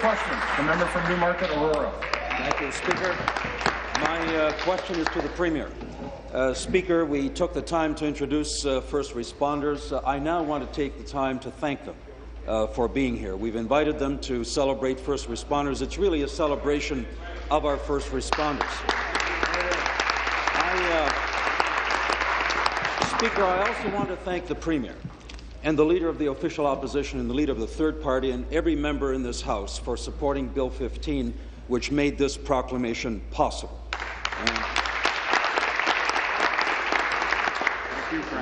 question. The member from Newmarket, Aurora. Thank you, Speaker. My question is to the Premier. Speaker, we took the time to introduce first responders. I now want to take the time to thank them for being here. We've invited them to celebrate first responders. It's really a celebration of our first responders. Speaker, I also want to thank the Premier and the Leader of the Official Opposition and the Leader of the Third Party and every member in this House for supporting Bill 15, which made this proclamation possible.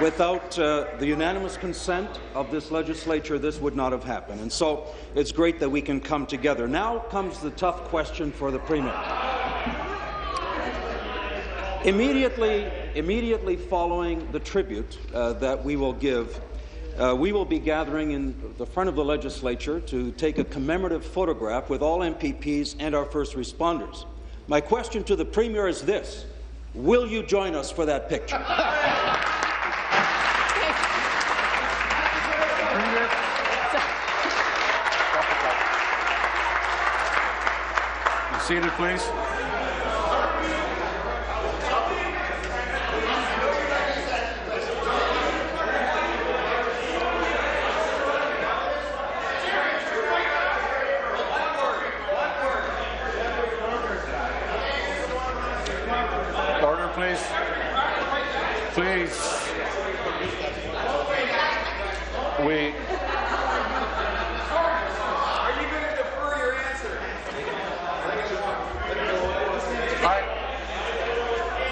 Without the unanimous consent of this legislature, this would not have happened. And so it's great that we can come together. Now comes the tough question for the Premier. Immediately following the tribute that we will give, we will be gathering in the front of the legislature to take a commemorative photograph with all MPPs and our first responders. My question to the Premier is this: will you join us for that picture? Be seated, please. Please. Are you going to defer your answer?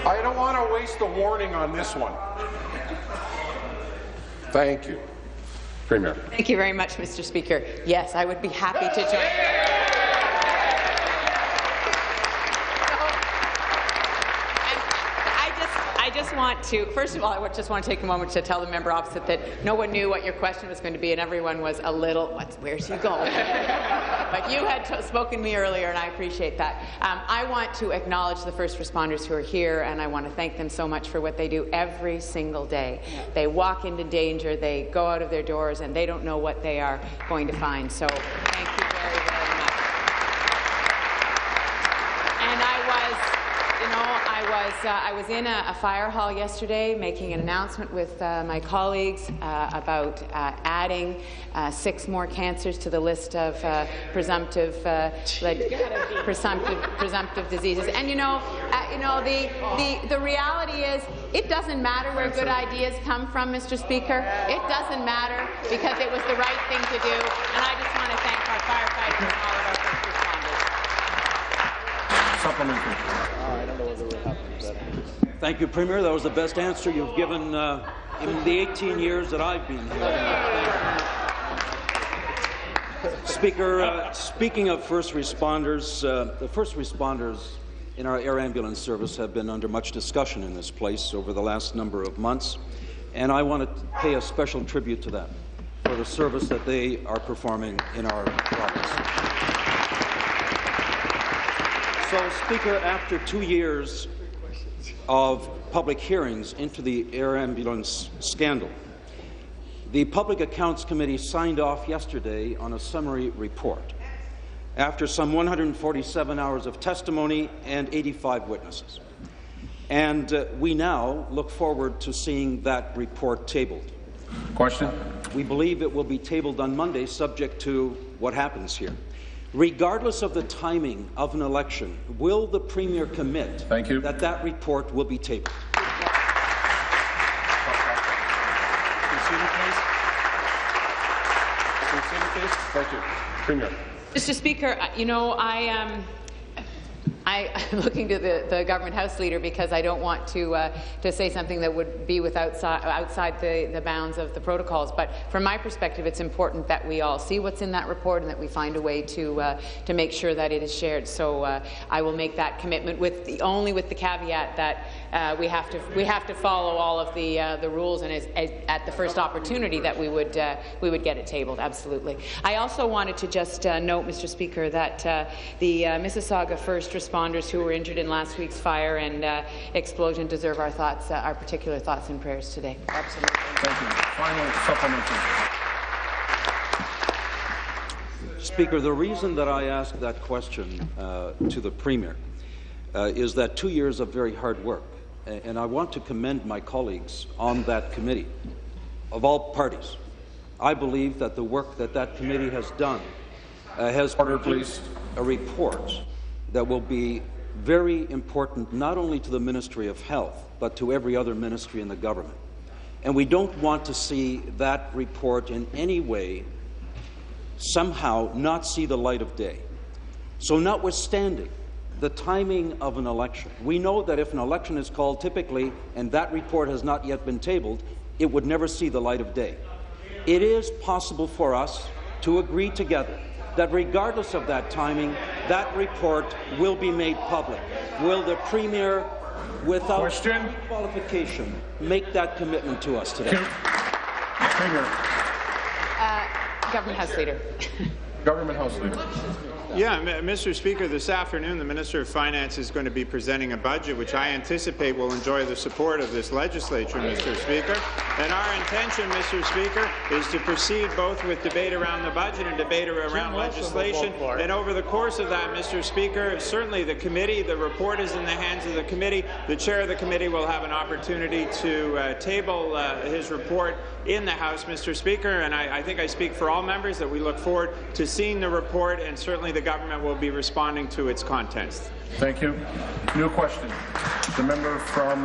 I don't want to waste a warning on this one. Thank you. Premier. Thank you very much, Mr. Speaker. Yes, I would be happy to join. First of all, I just want to take a moment to tell the member opposite that no one knew what your question was going to be, and everyone was a little, where's he going? But you had spoken to me earlier, and I appreciate that. I want to acknowledge the first responders who are here, and I want to thank them so much for what they do every single day. They walk into danger, they go out of their doors, and they don't know what they are going to find. So thank you very, very much. And I was in a fire hall yesterday making an announcement with my colleagues about adding 6 more cancers to the list of presumptive diseases. And the reality is, it doesn't matter where good ideas come from, Mr. Speaker. It doesn't matter, because it was the right thing to do. And I just want to thank our firefighters and all of our first responders. Supplementary. I don't know whether it happened. Thank you, Premier. That was the best answer you've given in the 18 years that I've been here. Speaker, speaking of first responders, the first responders in our air ambulance service have been under much discussion in this place over the last number of months, and I want to pay a special tribute to them for the service that they are performing in our province. So, Speaker, after 2 years of public hearings into the air ambulance scandal, the Public Accounts Committee signed off yesterday on a summary report after some 147 hours of testimony and 85 witnesses. And we now look forward to seeing that report tabled. Question. We believe it will be tabled on Monday, subject to what happens here. Regardless of the timing of an election, will the Premier commit that that report will be tabled? Thank you. Premier. Mr. Speaker, I'm looking to the Government House Leader because I don't want to say something that would be outside the bounds of the protocols. But from my perspective, it's important that we all see what's in that report and that we find a way to make sure that it is shared. So I will make that commitment, only with the caveat that we have to follow all of the rules, and at the first opportunity that we would get it tabled. Absolutely. I also wanted to just note, Mr. Speaker, that the Mississauga first responders who were injured in last week's fire and explosion deserve our thoughts, our particular thoughts and prayers today. Absolutely. Thank you. Final supplementary. Speaker, the reason that I asked that question to the Premier is that 2 years of very hard work, and I want to commend my colleagues on that committee of all parties. I believe that the work that that committee has done has produced a report that will be very important not only to the Ministry of Health, but to every other ministry in the government. And we don't want to see that report in any way somehow not see the light of day. So notwithstanding the timing of an election, we know that if an election is called typically and that report has not yet been tabled, it would never see the light of day. It is possible for us to agree together that regardless of that timing, that report will be made public. Will the Premier, without any qualification, make that commitment to us today? Premier. Government House Leader. Government House Leader. Yeah, Mr. Speaker, this afternoon the Minister of Finance is going to be presenting a budget which I anticipate will enjoy the support of this legislature, Mr. Speaker. And our intention, Mr. Speaker, is to proceed both with debate around the budget and debate around legislation. And over the course of that, Mr. Speaker, certainly the committee, the report is in the hands of the committee. The chair of the committee will have an opportunity to table his report in the House, Mr. Speaker. And I think I speak for all members that we look forward to seeing the report, and certainly the government will be responding to its contents. Thank you. New question. The member from